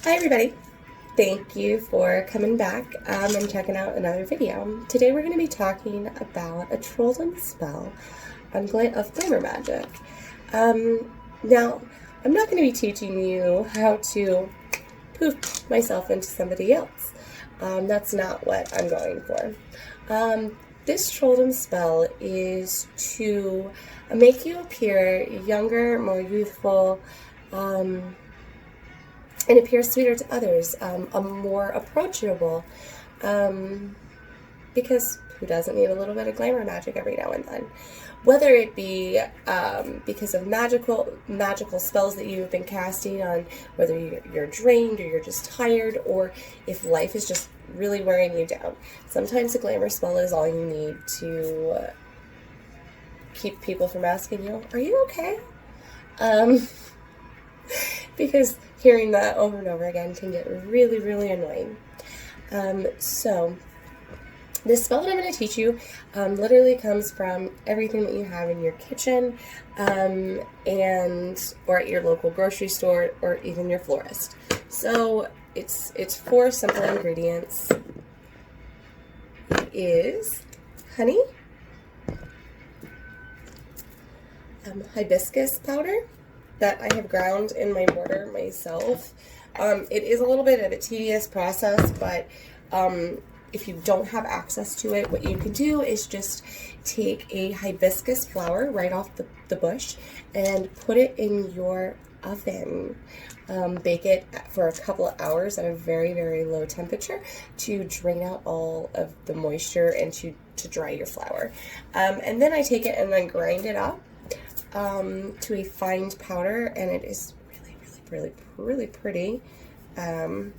Hi everybody, thank you for coming back and checking out another video. Today we're going to be talking about a trolldom spell of Glamor Magick. Now, I'm not going to be teaching you how to poof myself into somebody else. That's not what I'm going for. This trolldom spell is to make you appear younger, more youthful, and appear sweeter to others, more approachable, because who doesn't need a little bit of glamour magic every now and then? Whether it be because of magical spells that you've been casting on, whether you're drained or you're just tired, or if life is just really wearing you down. Sometimes a glamour spell is all you need to keep people from asking you, "Are you okay?" Because hearing that over and over again can get really, really annoying. So this spell that I'm going to teach you literally comes from everything that you have in your kitchen, or at your local grocery store, or even your florist. So it's 4 simple ingredients. It is honey, hibiscus powder that I have ground in my mortar myself. It is a little bit of a tedious process, but if you don't have access to it, what you can do is just take a hibiscus flower right off the bush and put it in your oven. Bake it for a couple of hours at a very, very low temperature to drain out all of the moisture and to dry your flour. And then I take it and then grind it up to a fine powder, and it is really pretty. And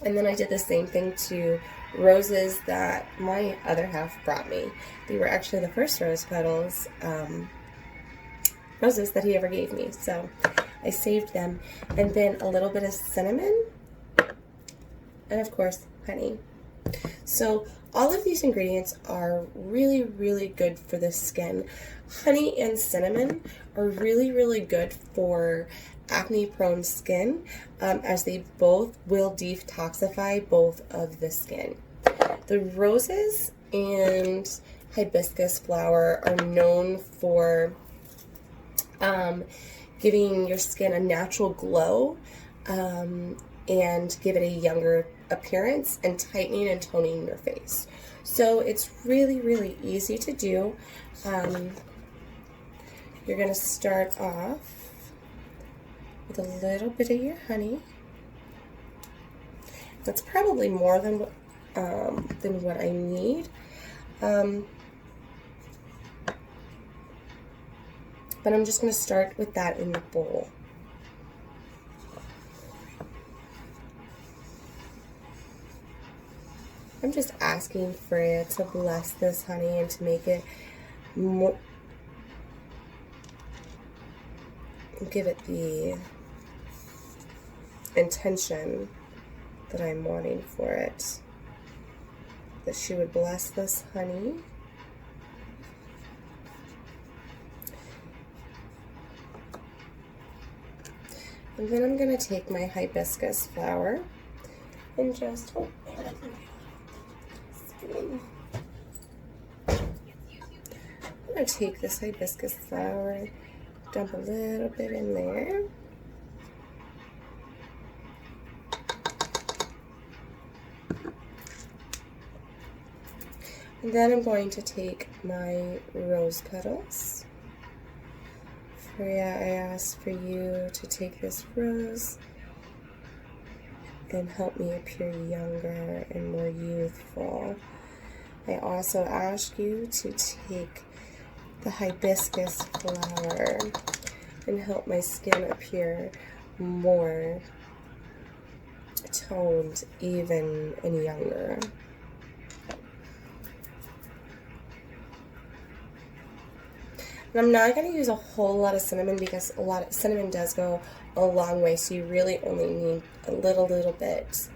then I did the same thing to roses that my other half brought me. They were actually the first roses that he ever gave me, so I saved them. And then a little bit of cinnamon, and of course honey. So all of these ingredients are really, really good for the skin. Honey and cinnamon are really, really good for acne-prone skin, as they both will detoxify both of the skin. The roses and hibiscus flower are known for giving your skin a natural glow, and give it a younger appearance, and tightening and toning your face. So it's really, really easy to do. You're going to start off with a little bit of your honey. That's probably more than what I need. But I'm just going to start with that in the bowl. I'm just asking for it to bless this honey and to make it more, give it the intention that I'm wanting for it. That she would bless this honey. And then I'm going to take my hibiscus flower and just I'm going to take this hibiscus flower, dump a little bit in there. And then I'm going to take my rose petals. Freya, I asked for you to take this rose and help me appear younger and more youthful. I also ask you to take the hibiscus flower and help my skin appear more toned, even, and younger. And I'm not going to use a whole lot of cinnamon because cinnamon does go a long way, so you really only need a little bit.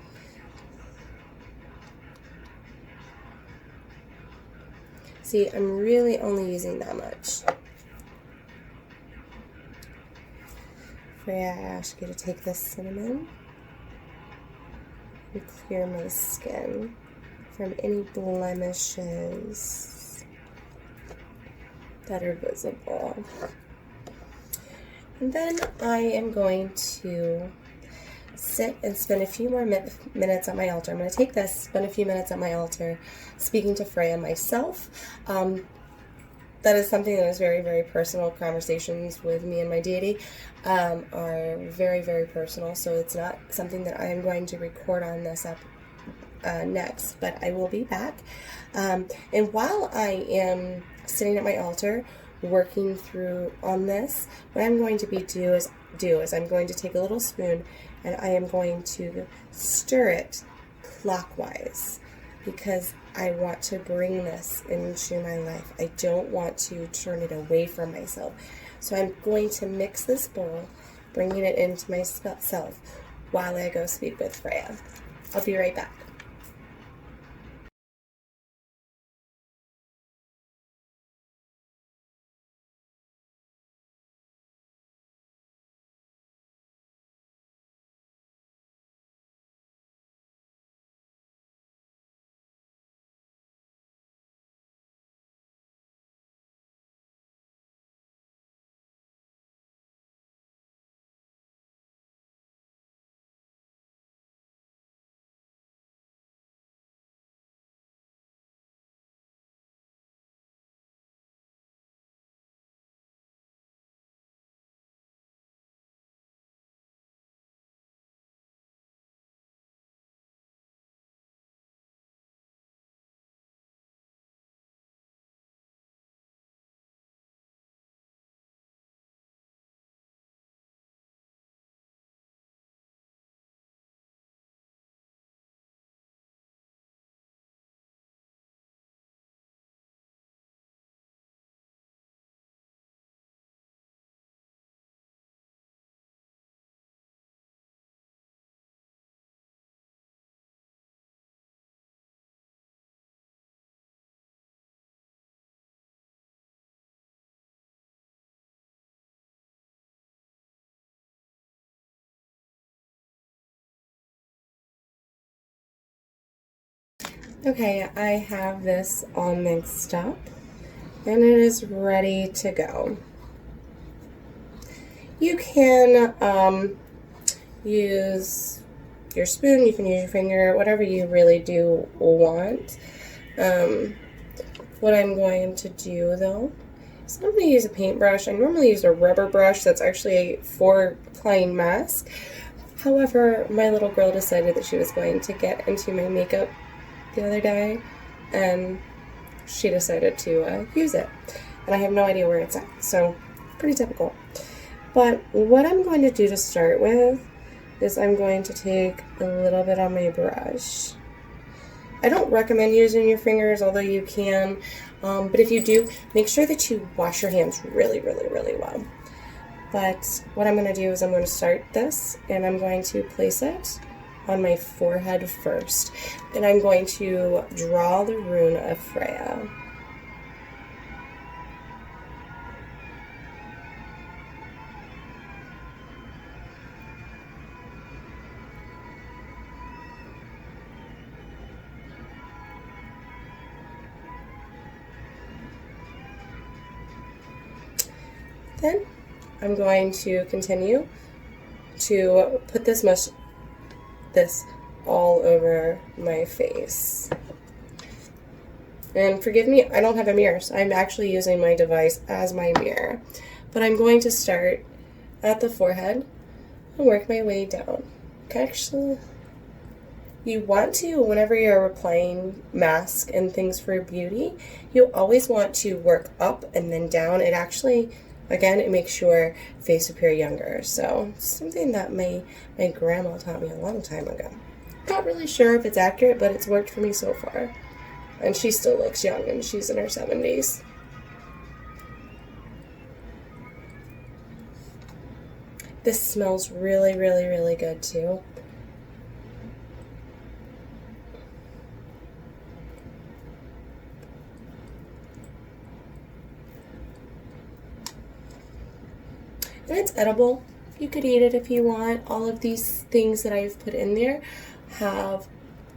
See, I'm really only using that much. Freya, I ask you to take this cinnamon and clear my skin from any blemishes that are visible. And then I am going to sit and spend a few more minutes at my altar. I'm going to take this, spend a few minutes at my altar, speaking to Freya myself. That is something that is very, very personal. Conversations with me and my deity are very, very personal, so it's not something that I am going to record on this up next, but I will be back. And while I am sitting at my altar working through on this, what I'm going to do is I'm going to take a little spoon and I am going to stir it clockwise, because I want to bring this into my life. I don't want to turn it away from myself. So I'm going to mix this bowl, bringing it into myself while I go speak with Freya. I'll be right back. Okay, I have this all mixed up and it is ready to go. You can use your spoon, you can use your finger, whatever you really do want. What I'm going to do though is I'm going to use a paintbrush. I normally use a rubber brush that's actually for applying mask. However, my little girl decided that she was going to get into my makeup the other day, and she decided to use it. And I have no idea where it's at, so pretty typical. But what I'm going to do to start with is I'm going to take a little bit on my brush. I don't recommend using your fingers, although you can, but if you do, make sure that you wash your hands really, really, really well. But what I'm going to do is I'm going to start this, and I'm going to place it on my forehead first. And I'm going to draw the rune of Freya. Then I'm going to continue to put this all over my face. And forgive me, I don't have a mirror, so I'm actually using my device as my mirror. But I'm going to start at the forehead and work my way down. Actually, you want to, whenever you're applying mask and things for beauty, you always want to work up and then down. It actually, again, it makes your face appear younger. So it's something that my grandma taught me a long time ago. Not really sure if it's accurate, but it's worked for me so far. And she still looks young, and she's in her 70s. This smells really, really, really good too. And it's edible. You could eat it if you want. All of these things that I've put in there have,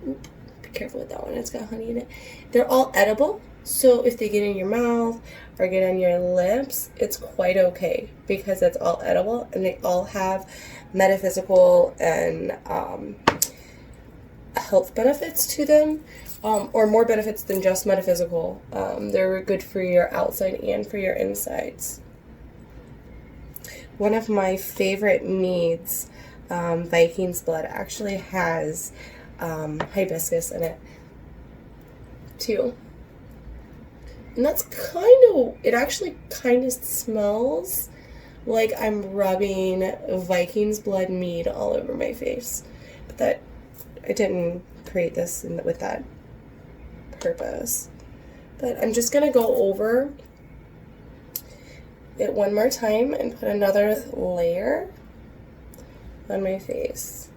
be careful with that one, it's got honey in it. They're all edible, so if they get in your mouth or get on your lips, it's quite okay because it's all edible and they all have metaphysical and health benefits to them, or more benefits than just metaphysical. They're good for your outside and for your insides. One of my favorite meads, Viking's Blood, actually has hibiscus in it too. And that's it actually kind of smells like I'm rubbing Viking's Blood mead all over my face. But that, I didn't create this with that purpose. But I'm just going to go over it one more time and put another layer on my face.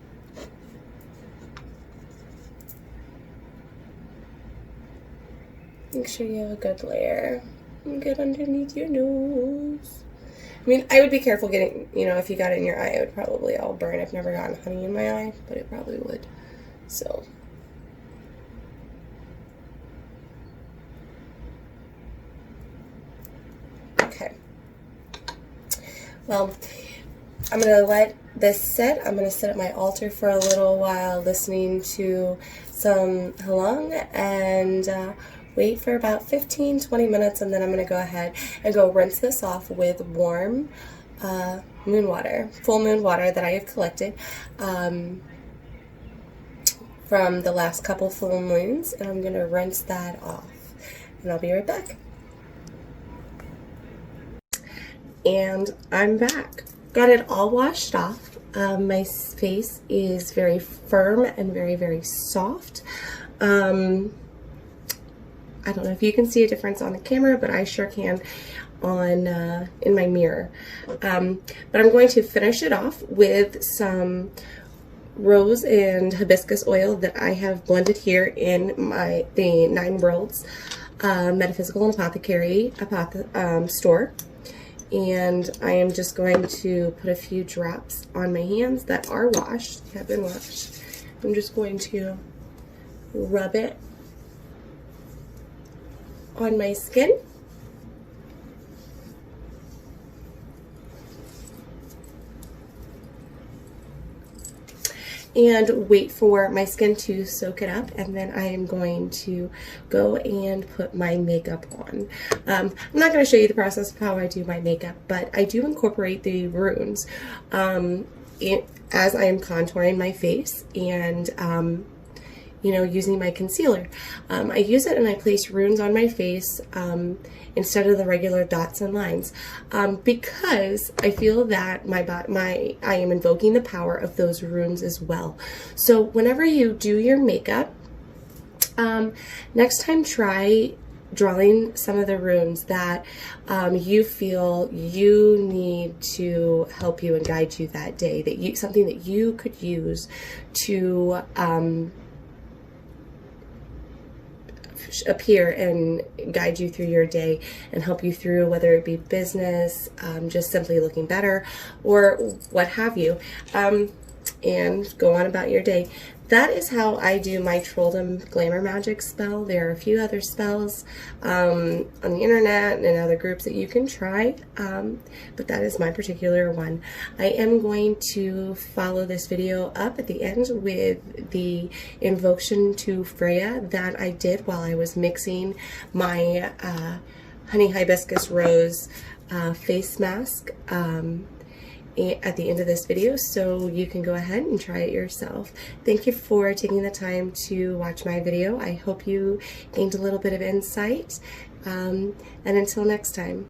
Make sure you have a good layer and get underneath your nose. I mean, I would be careful getting, if you got it in your eye, it would probably all burn. I've never gotten honey in my eye, but it probably would. So. Okay. Well, I'm going to let this sit. I'm going to sit at my altar for a little while listening to some halong and wait for about 15-20 minutes, and then I'm going to go ahead and go rinse this off with warm moon water, full moon water that I have collected from the last couple full moons, and I'm going to rinse that off, and I'll be right back. And I'm back. Got it all washed off. My face is very firm and very, very soft. I don't know if you can see a difference on the camera, but I sure can on in my mirror. But I'm going to finish it off with some rose and hibiscus oil that I have blended here in the 9 Worlds Metaphysical and Apothecary store. And I am just going to put a few drops on my hands that are washed, have been washed. I'm just going to rub it on my skin. And wait for my skin to soak it up, and then I am going to go and put my makeup on. I'm not going to show you the process of how I do my makeup, but I do incorporate the runes as I am contouring my face and using my concealer. I use it and I place runes on my face instead of the regular dots and lines because I feel that I am invoking the power of those runes as well. So whenever you do your makeup, next time try drawing some of the runes that you feel you need to help you and guide you that day, something that you could use to appear and guide you through your day and help you through, whether it be business, just simply looking better, or what have you, and go on about your day. That is how I do my Trolldom Glamor Magick spell. There are a few other spells on the internet and in other groups that you can try, but that is my particular one. I am going to follow this video up at the end with the invocation to Freya that I did while I was mixing my honey hibiscus rose face mask at the end of this video, so you can go ahead and try it yourself. Thank you for taking the time to watch my video. I hope you gained a little bit of insight, and until next time.